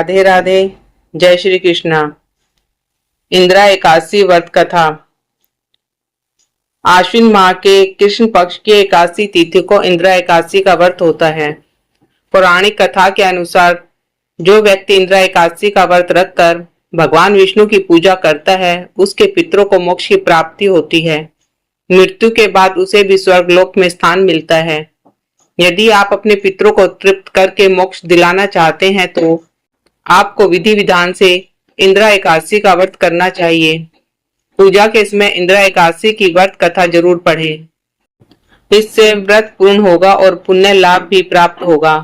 राधे राधे। जय श्री कृष्णा। इंदिरा एकादशी व्रत कथा। आश्विन माह के कृष्ण पक्ष की एकादशी तिथि को इंदिरा एकादशी का व्रत होता है। पौराणिक कथा के अनुसार जो व्यक्ति इंदिरा एकादशी का व्रत रखकर भगवान विष्णु की पूजा करता है उसके पितरों को मोक्ष की प्राप्ति होती है। मृत्यु के बाद उसे भी स्वर्गलोक में स्थान मिलता है। यदि आप अपने पितरों को तृप्त करके मोक्ष दिलाना चाहते हैं तो आपको विधि विधान से इंदिरा एकादशी का व्रत करना चाहिए। पूजा के समय इंदिरा एकादशी की व्रत कथा जरूर पढ़ें। इससे व्रत पूर्ण होगा और पुण्य लाभ भी प्राप्त होगा।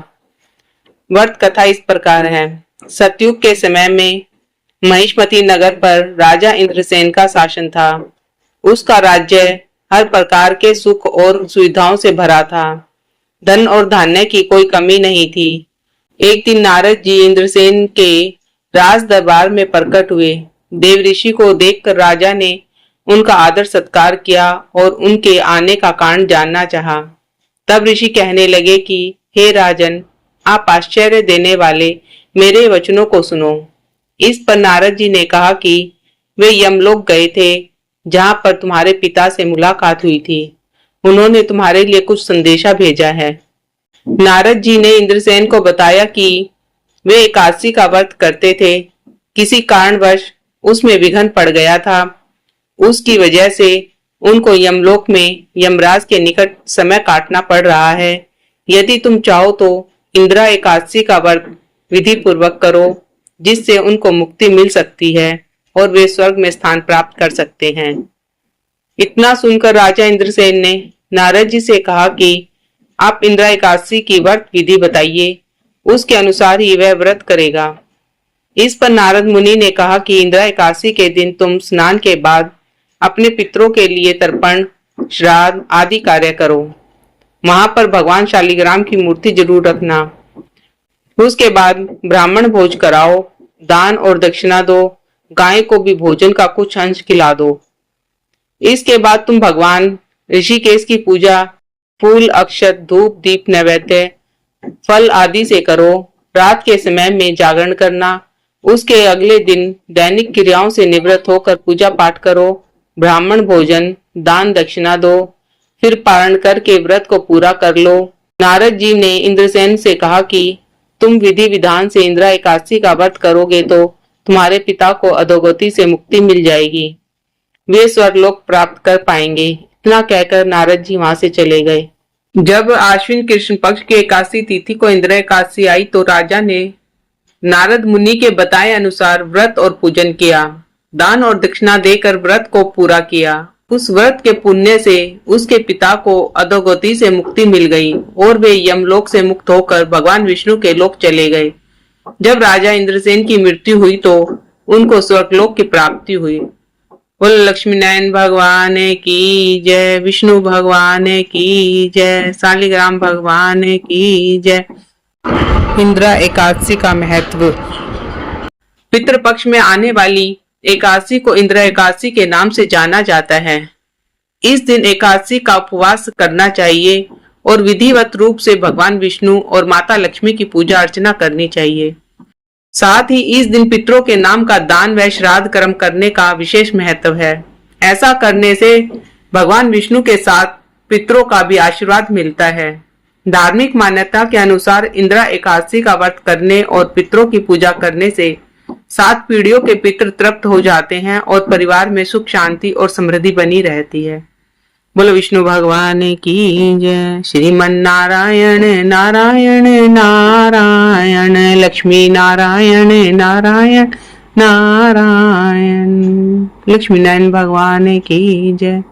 व्रत कथा इस प्रकार है। सतयुग के समय में महिष्मती नगर पर राजा इंद्रसेन का शासन था। उसका राज्य हर प्रकार के सुख और सुविधाओं से भरा था। धन और धान्य की कोई कमी नहीं थी। एक दिन नारद जी इंद्रसेन के राज दरबार में प्रकट हुए। देव ऋषि को देखकर राजा ने उनका आदर सत्कार किया और उनके आने का कारण जानना चाहा। तब ऋषि कहने लगे कि हे राजन, आप आश्चर्य देने वाले मेरे वचनों को सुनो। इस पर नारद जी ने कहा कि वे यमलोक गए थे जहां पर तुम्हारे पिता से मुलाकात हुई थी। उन्होंने तुम्हारे लिए कुछ संदेशा भेजा है। नारद जी ने इंद्रसेन को बताया कि वे एकादशी का व्रत करते थे। किसी कारणवश उसमें विघ्न पड़ गया था। उसकी वजह से उनको यमलोक में यमराज के निकट समय काटना पड़ रहा है। यदि तुम चाहो तो इंदिरा एकादशी का व्रत विधि पूर्वक करो, जिससे उनको मुक्ति मिल सकती है और वे स्वर्ग में स्थान प्राप्त कर सकते हैं। इतना सुनकर राजा इंद्रसेन ने नारद जी से कहा कि आप इंदिरा एकादशी की व्रत विधि बताइए, उसके अनुसार ही वह व्रत करेगा। इस पर नारद मुनि ने कहा कि इंदिरा एकादशी के दिन तुम स्नान के बाद अपने पितरों के लिए तर्पण, श्राद्ध आदि कार्य करो। वहां पर भगवान शालिग्राम की मूर्ति जरूर रखना। उसके बाद ब्राह्मण भोज कराओ, दान और दक्षिणा दो, गाय को भी भोजन का कुछ अंश खिला दो। इसके बाद तुम भगवान ऋषिकेश की पूजा फूल, अक्षत, धूप, दीप, नैवेद्य, फल आदि से करो। रात के समय में जागरण करना। उसके अगले दिन दैनिक क्रियाओं से निवृत्त होकर पूजा पाठ करो, ब्राह्मण भोजन, दान दक्षिणा दो, फिर पारण करके व्रत को पूरा कर लो। नारद जी ने इंद्रसेन से कहा कि तुम विधि विधान से इंदिरा एकादशी का व्रत करोगे तो तुम्हारे पिता को अधोगति से मुक्ति मिल जाएगी। वे स्वर्गलोक प्राप्त कर पाएंगे। इतना कहकर नारद जी वहां से चले गए। जब आश्विन कृष्ण पक्ष की एकादशी तिथि को इंदिरा एकादशी आई तो राजा ने नारद मुनि के बताए अनुसार व्रत और पूजन किया। दान और दक्षिणा देकर व्रत को पूरा किया। उस व्रत के पुण्य से उसके पिता को अधोगति से मुक्ति मिल गई और वे यमलोक से मुक्त होकर भगवान विष्णु के लोक चले गए। जब राजा इंद्रसेन की मृत्यु हुई तो उनको स्वर्गलोक की प्राप्ति हुई। बोल लक्ष्मी नारायण भगवान की जय, विष्णु भगवान की जय, शालिग्राम भगवान की जय। इंदिरा एकादशी का महत्व। पितृपक्ष में आने वाली एकादशी को इंदिरा एकादशी के नाम से जाना जाता है। इस दिन एकादशी का उपवास करना चाहिए और विधिवत रूप से भगवान विष्णु और माता लक्ष्मी की पूजा अर्चना करनी चाहिए। साथ ही इस दिन पितरों के नाम का दान व श्राद्ध कर्म करने का विशेष महत्व है। ऐसा करने से भगवान विष्णु के साथ पितरों का भी आशीर्वाद मिलता है। धार्मिक मान्यता के अनुसार इंदिरा एकादशी का व्रत करने और पितरों की पूजा करने से 7 पीढ़ियों के पितृ तृप्त हो जाते हैं और परिवार में सुख शांति और समृद्धि बनी रहती है। बोलो विष्णु भगवान की जय। श्रीमन नारायण नारायण नारायण, लक्ष्मी नारायण नारायण नारायण, लक्ष्मी नारायण भगवान की जय।